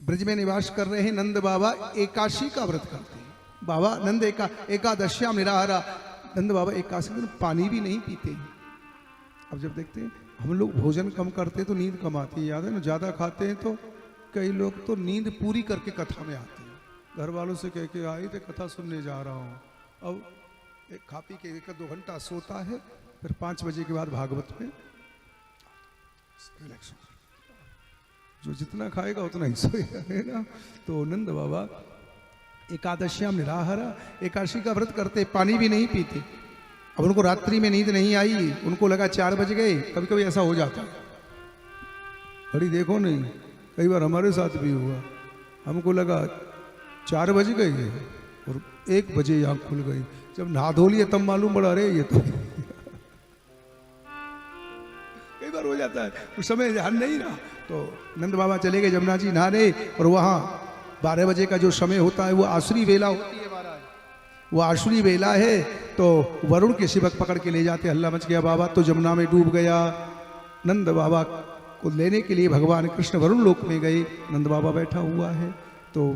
ब्रज में निवास कर रहे हैं नंद बाबा एकादशी का व्रत करते हैं। बाबा नंद एकादश्याम निराहारा, नंद बाबा एकादशी में पानी भी नहीं पीते। अब जब देखते हैं हम लोग भोजन कम करते हैं तो नींद कम आती है, याद है ना, ज्यादा खाते हैं तो कई लोग तो नींद पूरी करके कथा में आते हैं। घर वालों से कह के आई थे कथा सुनने जा रहा हूँ, अब एक खा पी के 1-2 घंटा सोता है, फिर 5 बजे के बाद भागवत में रिलैक्स, जो जितना खाएगा उतना ही सोएगा, है ना। तो नंद बाबा एकादश्याम निराहारा, एकादशी का व्रत करते, पानी भी नहीं पीते। अब उनको रात्रि में नींद नहीं आई, उनको लगा 4 बज गए, कभी कभी ऐसा हो जाता है। घड़ी देखो नहीं, कई बार हमारे साथ भी हुआ, हमको लगा 4 बज गए और 1 बजे आँख खुल गई। जब नहा धो लिए तब मालूम पड़ा अरे ये तो कई बार हो जाता है, उस समय ध्यान नहीं रहा। तो नंद बाबा चले गए जमुना जी नहाने, और वहाँ 12 बजे का जो समय होता है वो आसुरी वेला होती है महाराज, वो आसुरी वेला है। तो वरुण के शिवक पकड़ के ले जाते, हल्ला मच गया, बाबा तो जमुना में डूब गया। नंद बाबा को लेने के लिए भगवान कृष्ण वरुण लोक में गए, नंद बाबा बैठा हुआ है। तो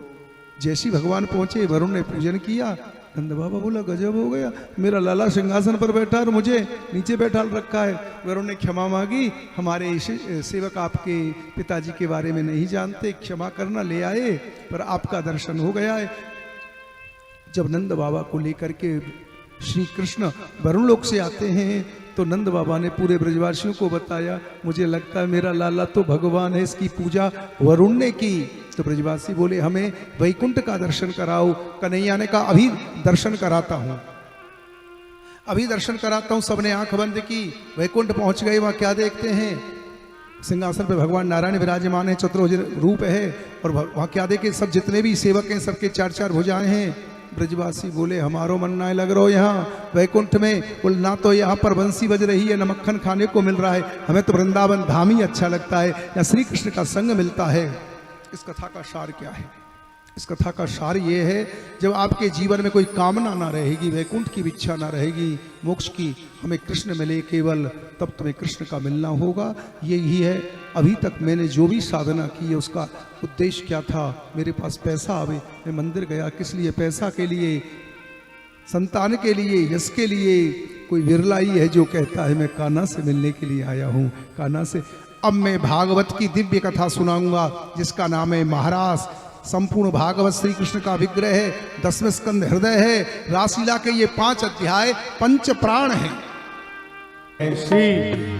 जैसी भगवान पहुंचे, वरुण ने पूजन किया, नंद बाबा बोला गजब हो गया, मेरा लाला सिंहासन पर बैठा और मुझे नीचे बैठा रखा है। वरुण ने क्षमा मांगी, हमारे सेवक आपके पिताजी के बारे में नहीं जानते, क्षमा करना, ले आए, पर आपका दर्शन हो गया है। जब नंद बाबा को लेकर के श्री कृष्ण वरुण लोक से आते हैं तो नंद बाबा ने पूरे ब्रजवासियों को बताया, मुझे लगता है मेरा लाला तो भगवान है, इसकी पूजा वरुण ने की। तो ब्रजवासी बोले हमें वैकुंठ का दर्शन कराओ। कन्हैया ने कहा अभी दर्शन कराता हूँ, अभी दर्शन कराता हूँ। सबने आंख बंद की, वैकुंठ पहुंच गए। वहां क्या देखते हैं, सिंहासन पे भगवान नारायण विराजमान है, चतुर्भुज रूप है, और वहां क्या देखे, सब जितने भी सेवक हैं सबके 4-4 भुजाएं हैं। ब्रजवासी बोले हमारो मन ना लग रहा हो यहाँ वैकुंठ में, बोल ना तो यहाँ पर बंसी बज रही है, न मक्खन खाने को मिल रहा है, हमें तो वृंदावन धाम ही अच्छा लगता है, या श्री कृष्ण का संग मिलता है। इस कथा का सार क्या है? इस कथा का सार ये है, जब आपके जीवन में कोई कामना ना रहेगी, वैकुंठ की इच्छा ना रहेगी, मोक्ष की, हमें कृष्ण मिले केवल, तब तुम्हें कृष्ण का मिलना होगा। यही है, अभी तक मैंने जो भी साधना की है उसका उद्देश्य क्या था? मेरे पास पैसा आवे, मैं मंदिर गया किस लिए? पैसा के लिए, संतान के लिए, यश के लिए। कोई विरला ही है जो कहता है मैं कान्हा से मिलने के लिए आया हूँ, कान्हा से। अब मैं भागवत की दिव्य कथा सुनाऊंगा जिसका नाम है महारास। संपूर्ण भागवत श्री कृष्ण का विग्रह है, 10वें स्कंद हृदय है, रासलीला के ये 5 अध्याय 5 प्राण हैं। श्री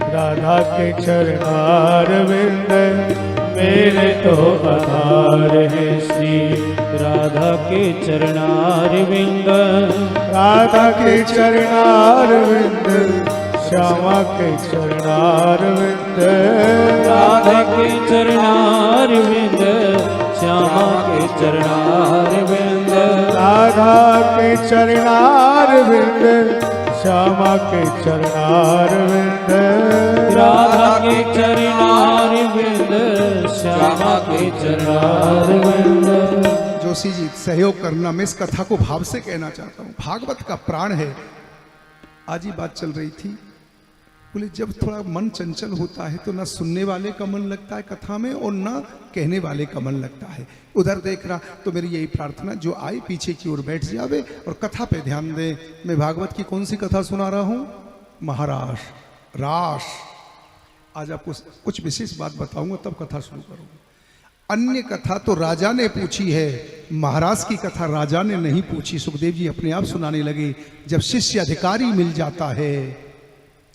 राधा के चरणारविंद मेरे तो आधार है, श्री राधा के चरणारविंद, राधा के चरणारविंद, श्यामा के चरणारविंद, राधा के चरणारविंद, श्यामा के चरणारविंद, राधा के चरणारविंद, श्यामा के चरणारविंद, राधा के चरणारविंद, श्यामा के चरणारविंद। जोशी जी सहयोग करना, मैं इस कथा को भाव से कहना चाहता हूँ, भागवत का प्राण है। आज ही बात चल रही थी, बोले जब थोड़ा मन चंचल होता है तो ना सुनने वाले का मन लगता है कथा में, और ना कहने वाले का मन लगता है। उधर देख रहा तो मेरी यही प्रार्थना, जो आए पीछे की ओर बैठ जावे और कथा पे ध्यान दे। मैं भागवत की कौन सी कथा सुना रहा हूँ? महारास, रास। आज आपको कुछ विशेष बात बताऊंगा तब कथा शुरू करूंगा। अन्य कथा तो राजा ने पूछी है, महाराज की कथा राजा ने नहीं पूछी। सुखदेव जी अपने आप सुनाने लगे। जब शिष्य अधिकारी मिल जाता है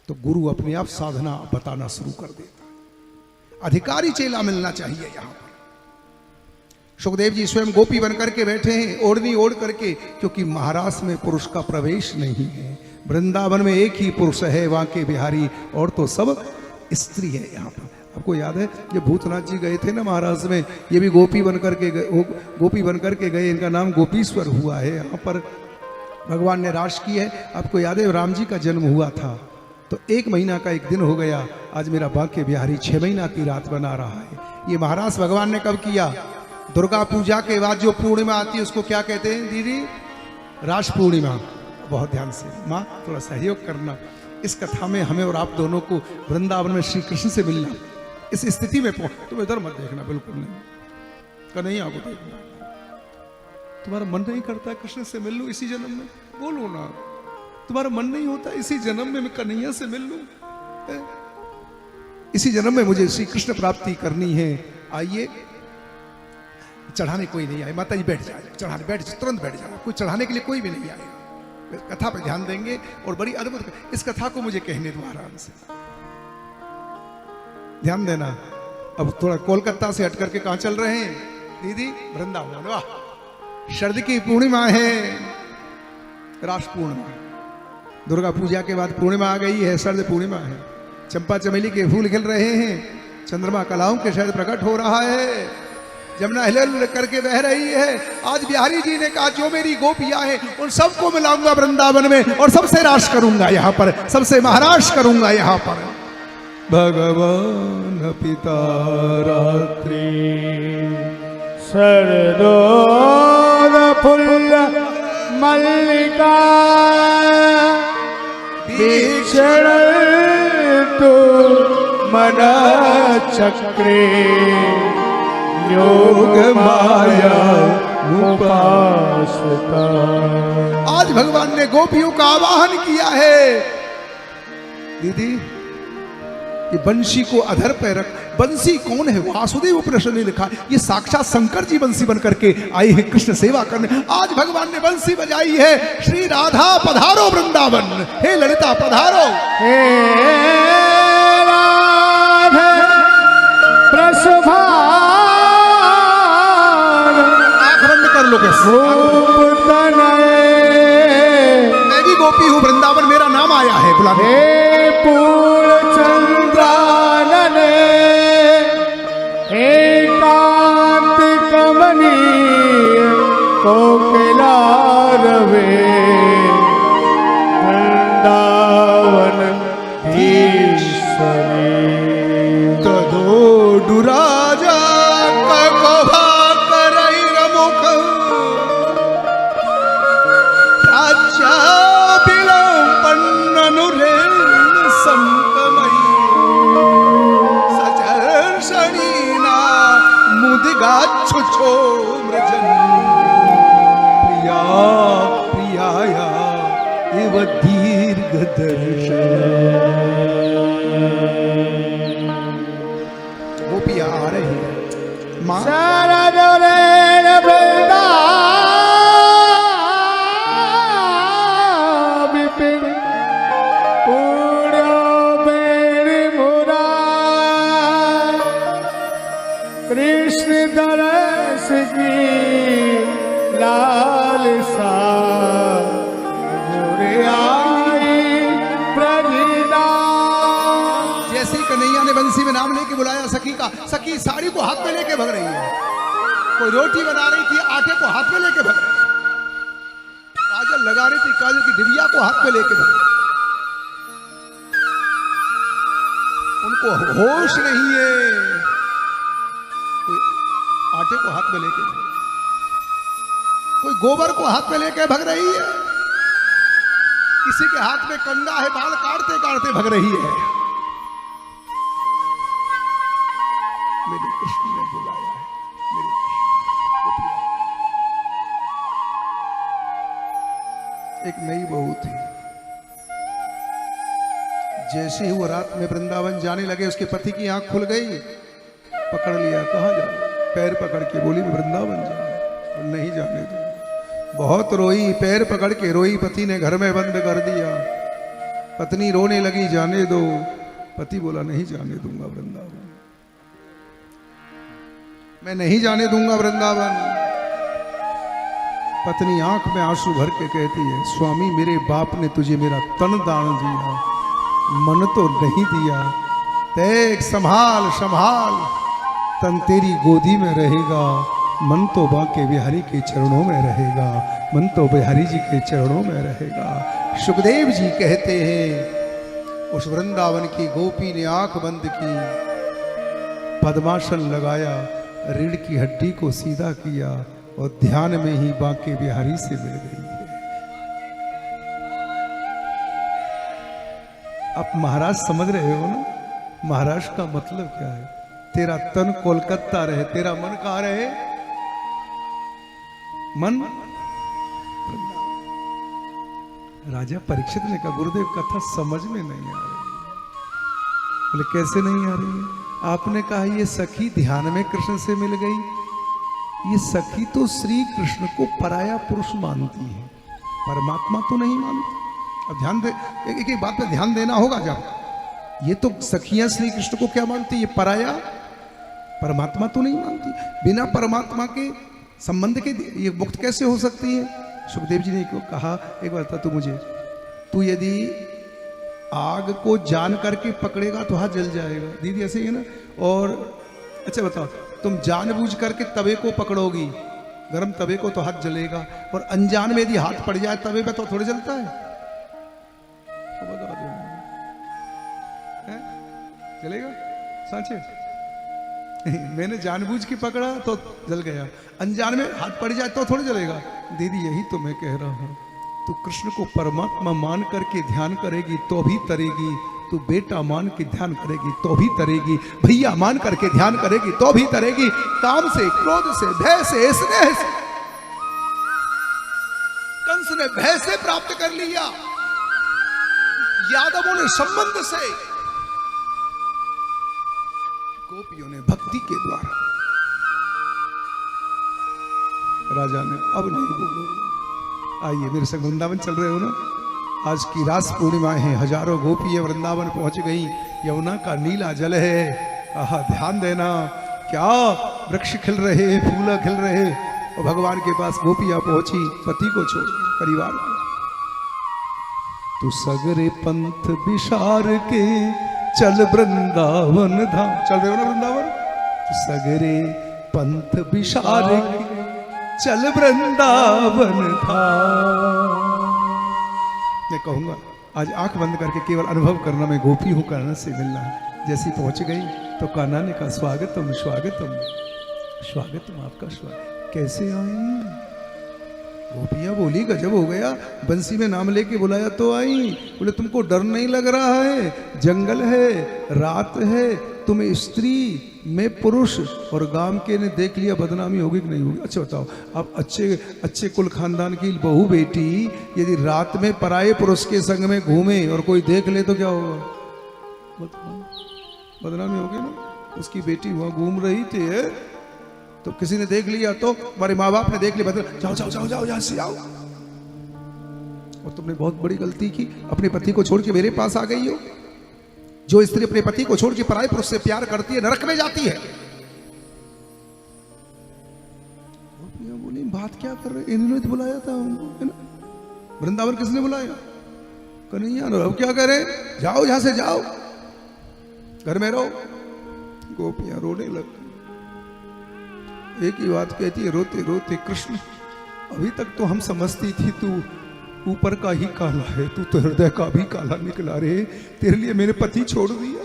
तो गुरु अपने आप साधना बताना शुरू कर देता है। अधिकारी चेला मिलना चाहिए यहाँ पर। सुखदेव जी स्वयं गोपी बनकर के बैठे हैं, ओढ़नी ओढ़ करके, क्योंकि महाराष्ट्र में पुरुष का प्रवेश नहीं है। वृंदावन में एक ही पुरुष है, वहां के बिहारी, और तो सब स्त्री है यहाँ पर। आपको याद है जब भूतनाथ जी गए थे ना महाराष्ट्र में, ये भी गोपी बनकर के गए, गोपी बनकर के गए, इनका नाम गोपीश्वर हुआ है। यहाँ पर भगवान ने रास की है। आपको याद है राम जी का जन्म हुआ था तो 1 महीना का 1 दिन हो गया। आज मेरा बांके बिहारी 6 महीना की रात बना रहा है। ये महाराज भगवान ने कब किया? दुर्गा पूजा के बाद जो पूर्णिमा आती है उसको क्या कहते हैं दीदी? रास पूर्णिमा। बहुत ध्यान से माँ थोड़ा सहयोग करना। इस कथा में हमें और आप दोनों को वृंदावन में श्री कृष्ण से मिलना, इस स्थिति में तुम इधर मत देखना, बिल्कुल नहीं। कन्हैया को देखना। तुम्हारा मन नहीं करता कृष्ण से मिल लूं इसी जन्म में? बोलो ना, तुम्हारा मन नहीं होता इसी जन्म में मैं कन्हैया से मिल लूं? इसी जन्म में मुझे श्री कृष्ण प्राप्ति करनी है। आइए, चढ़ाने कोई नहीं आए। माता जी बैठ जाए, चढ़ाने बैठ जाए, तुरंत बैठ जाए। कोई चढ़ाने के लिए कोई भी नहीं आएगा। कथा पे ध्यान देंगे और बड़ी अद्भुत इस कथा को मुझे कहने दो आराम से, ध्यान देना। अब थोड़ा कोलकाता से हट करके कहां चल रहे हैं दीदी? वृंदावन। वाह, शरद की पूर्णिमा है, रास पूर्णिमा। दुर्गा पूजा के बाद पूर्णिमा आ गई है, शरद पूर्णिमा है। चंपा चमेली के फूल खिल रहे हैं, चंद्रमा कलाओं के शहद प्रकट हो रहा है, जमुना हिल हिल करके बह रही है। आज बिहारी जी ने कहा जो मेरी गोपियां हैं उन सबको मिलाऊंगा वृंदावन में और सबसे रास करूंगा यहाँ पर, सबसे महाराज करूंगा यहाँ पर। भगवान पिता रात्रि शरदोद फुल्ल मल्लिका भीषण तो मन चक्रे योग माया उपासता। आज भगवान ने गोपियों का आवाहन किया है। दीदी, ये बंशी को अधर पे रख। बंसी कौन है? वासुदेव उपनिषद ने लिखा, ये साक्षात शंकर जी बंसी बन करके आए हैं कृष्ण सेवा करने। आज भगवान ने बंसी बजाई है। श्री राधा पधारो वृंदावन, हे ललिता पधारो, हे राधे प्रसभा कर लो कैसे? मैं भी गोपी हूँ, वृंदावन मेरा नाम आया है बुलाने। हे पूर्ण चंद्रानने एकांत कमनीय कोकिलारवे वृंदावन ईश्वरी तदो डुराजा ककोभा छुछो मृजन प्रिया प्रियाया एव दीर्घ दर्शन। गोपियां आ रही है मां। कृष्ण दरस की लालसा आई प्रभुदा। जैसे कन्हैया ने बंसी में नाम लेके बुलाया सखी का, सखी साड़ी को हाथ में लेके भग रही है। कोई रोटी बना रही थी, आटे को हाथ में लेके भग रही है। काजल लगा रही थी, काजल की डिबिया को हाथ में लेके भग रही। उनको होश नहीं है। कोई आटे को हाथ में लेके भग रही, कोई गोबर को हाथ में लेके भग रही है, किसी के हाथ में कंगा है, बाल काटते काटते भग रही है। मेरे कृष्ण ने बुलाया है, मेरे कृष्ण। एक नई बहू थी, जैसे ही वो रात में वृंदावन जाने लगे उसके पति की आंख खुल गई। पकड़ लिया, कहाँ जाना? पैर पकड़ के बोली वृंदावन जाना। नहीं जाने दूंगा। बहुत रोई, पैर पकड़ के रोई, पति ने घर में बंद कर दिया। पत्नी रोने लगी, जाने दो। पति बोला नहीं जाने दूंगा वृंदावन, मैं नहीं जाने दूंगा वृंदावन। पत्नी आंख में आंसू भर के कहती है, स्वामी मेरे बाप ने तुझे मेरा तन दान दिया, मन तो नहीं दिया। देख संभाल संभाल, तन तेरी गोदी में रहेगा, मन तो बांके बिहारी के चरणों में रहेगा, मन तो बिहारी जी के चरणों में रहेगा। सुखदेव जी कहते हैं उस वृंदावन की गोपी ने आंख बंद की, पद्मासन लगाया, रीढ़ की हड्डी को सीधा किया और ध्यान में ही बांके बिहारी से मिल गई है। आप महाराज समझ रहे हो ना? महाराज का मतलब क्या है? तेरा तन कोलकाता रहे, तेरा मन कहाँ रहे? मन राजा परीक्षित ने कहा गुरुदेव कथा समझ में नहीं आ रही। बोले कैसे नहीं आ रही है? आपने कहा ये सखी ध्यान में कृष्ण से मिल गई। ये सखी तो श्री कृष्ण को पराया पुरुष मानती है, परमात्मा तो नहीं मानती। अब ध्यान दे, एक एक बात पे ध्यान देना होगा। जब ये तो सखियां श्री कृष्ण को क्या मानती, ये पराया परमात्मा तो नहीं मानती। बिना परमात्मा के संबंध के ये मुक्त कैसे हो सकती है? सुखदेव जी ने कहा एक बार बता, तू मुझे, तू यदि आग को जान करके पकड़ेगा तो हाथ जल जाएगा। दीदी ऐसे ही है ना। और अच्छा बताओ, तुम जानबूझ करके तवे को पकड़ोगी, गर्म तवे को, तो हाथ जलेगा। और अनजान में यदि हाथ पड़ जाए तवे पे तो थोड़ी जलता है? चलेगा? सांचे मैंने जानबूझ के पकड़ा तो जल गया, अनजान में हाथ पड़ जाए तो थोड़ी जलेगा। दीदी यही तो मैं कह रहा हूं, तू कृष्ण को परमात्मा मान करके ध्यान करेगी तो भी तरेगी, तू बेटा मान के ध्यान करेगी तो भी तरेगी, भैया मान करके ध्यान करेगी तो भी तरेगी। काम से, क्रोध से, भय से, स्नेह से कंस ने भय से प्राप्त कर लिया, यादवों ने संबंध से, गोपियों ने भक्ति के द्वारा। राजा ने अब नहीं बोलो। आइए मेरे संग वृंदावन चल रहे हो ना। आज की रास पूर्णिमा है, हजारों गोपियां वृंदावन पहुंच गई। यमुना का नीला जल है, आहा ध्यान देना, क्या वृक्ष खिल रहे, फूल खिल रहे। और भगवान के पास गोपियां पहुंची, पति को छोड़, परिवार को। तू सगरे पंथ विशार के चल वृंदावन धाम। चल रहे हो ना वृंदावन? तो सगरे पंथ विशार के चल वृंदावन धाम। मैं कहूंगा आज आंख बंद करके केवल अनुभव करना, मैं गोपी हूं, कान्हा से मिलना। जैसी पहुंच गई तो कान्हा ने कहा स्वागतम स्वागतम स्वागतम, आपका स्वागत। कैसे आई? गोपियां बोली गजब हो गया, बंसी में नाम लेके बुलाया तो आई। बोले तुमको डर नहीं लग रहा है? जंगल है, रात है, तुम स्त्री, मैं पुरुष, और गांव के ने देख लिया बदनामी होगी कि नहीं होगी? अच्छा बताओ, आप अच्छे कुल खानदान की बहू बेटी यदि रात में पराये पुरुष के संग में घूमे और कोई देख ले तो क्या होगा? बदनामी होगी ना। उसकी बेटी वहां घूम रही थी तो किसी ने देख लिया, तो हमारे माँ बाप ने देख लिया, बदल जाओ जाओ जाओ जाओ, यहां से आओ। और तुमने बहुत बड़ी गलती की, अपने पति को छोड़ के मेरे पास आ गई हो। जो स्त्री अपने पति को छोड़ के पराये पुरुष से प्यार करती है नरक में जाती है। बोली बात क्या कर रहे, इन्होंने तो बुलाया था हमको, है ना? वृंदावन किसने बुलाया? कन्हैया ने। अब क्या करे? जाओ यहां से जाओ, घर में रहो। गोपियां रोने लगती, एक ही बात कहती है रोते रोते, कृष्ण अभी तक तो हम समझती थी तू ऊपर का ही काला है, तू तो हृदय का भी काला निकला रे। तेरे लिए मैंने पति छोड़ दिया,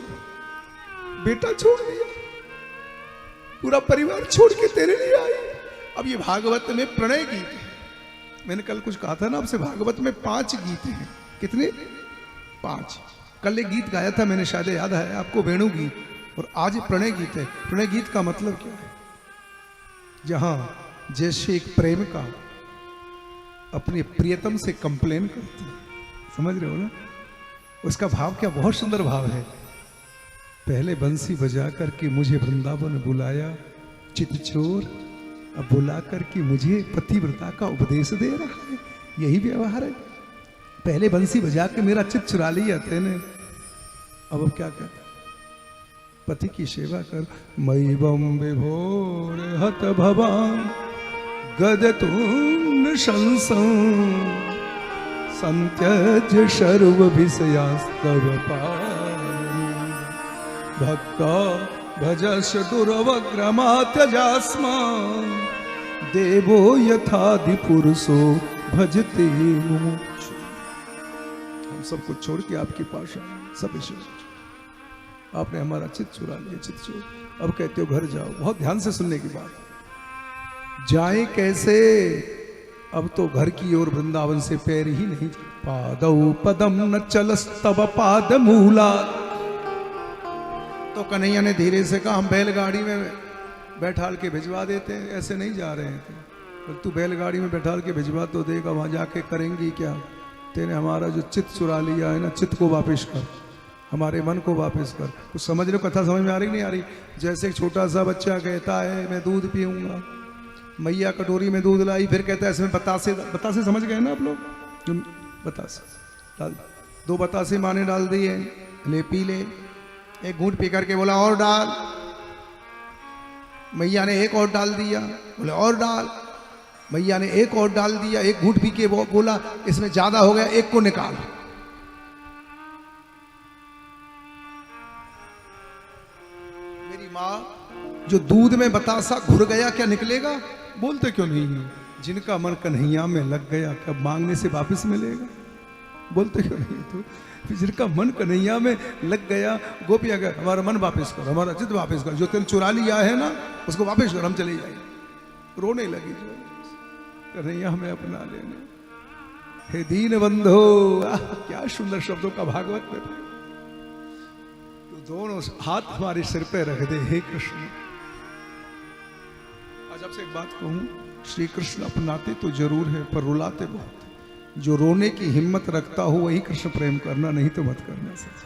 बेटा छोड़ दिया, पूरा परिवार छोड़ के तेरे लिए आई। अब ये भागवत में प्रणय गीत है। मैंने कल कुछ कहा था ना आपसे, भागवत में 5 गीत हैं। कितने? 5। कल एक गीत गाया था मैंने, शायद याद है आपको, वेणु गीत, और आज प्रणय गीत है। प्रणय गीत का मतलब क्या है? जहां जैसे एक प्रेम का अपने प्रियतम से कंप्लेन करती है, समझ रहे हो ना? उसका भाव क्या, बहुत सुंदर भाव है। पहले बंसी बजा करके मुझे वृंदावन बुलाया चितचोर, अब बुला करके मुझे पतिव्रता का उपदेश दे रहा है। यही व्यवहार है। पहले बंसी बजा के मेरा चित चुरा लिया तेने, अब क्या कहता? पति की सेवा कर। मैवम विभोर हत भवान गदतुन शंसं संत्यज सर्व विषयास्तव पार भक्ता भजस दुर्वग्रमात्यजास्मा देवो यथादि पुरुषो भजते मुमुक्षु। हम सब कुछ छोड़ के आपके पास आए, सब विषय आपने हमारा चित्त चुरा लिया, चित्त चोर। अब कहते हो घर जाओ। बहुत ध्यान से सुनने की बात। जाए कैसे? अब तो घर की ओर वृंदावन से पैर ही नहीं। पादौ पदम न चलस्तव पाद मूला। तो कन्हैया ने धीरे से कहा हम बैलगाड़ी में बैठाल के भिजवा देते हैं, ऐसे नहीं जा रहे थे। तू बैलगाड़ी में बैठा के भिजवा तो देगा, वहां जाके करेंगी क्या? तेने हमारा जो चित्त चुरा लिया है ना, चित्त को वापस कर, हमारे मन को वापस कर। कुछ समझ लो, कथा समझ में आ रही नहीं आ रही? जैसे एक छोटा सा बच्चा कहता है मैं दूध पीऊंगा, मैया कटोरी में दूध लाई, फिर कहता है इसमें बतासे, बतासे समझ गए ना आप लोग? जो बतासे डाल, 2 बतासे माँ ने डाल दिए, ले पी ले। एक घूंट पी करके बोला और डाल, मैया ने एक और डाल दिया, बोले और डाल, मैया ने एक और डाल दिया। एक घूंट पी के बोला इसमें ज्यादा हो गया, एक को निकाल। मेरी माँ, जो दूध में बतासा घुर गया क्या निकलेगा? बोलते क्यों नहीं है? जिनका मन कन्हैया में लग गया क्या मांगने से वापस मिलेगा? बोलते क्यों नहीं? तो जिनका मन कन्हैया में लग गया, गोपिया का हमारा मन वापस कर, हमारा चित्त वापस कर, जो तेल चुरा लिया है ना उसको वापस कर, हम चले जाएंगे। रोने लगी जो कन्हैया हमें अपना लेने। हे दीन बंधो, क्या सुंदर शब्दों का भागवत में। तो दोनों हाथ हमारे सिर पे रख दे, हे कृष्ण। आज आपसे एक बात कहूं, श्री कृष्ण अपनाते तो जरूर है पर रुलाते बहुत। जो रोने की हिम्मत रखता हो वही कृष्ण प्रेम करना, नहीं तो मत करना। सच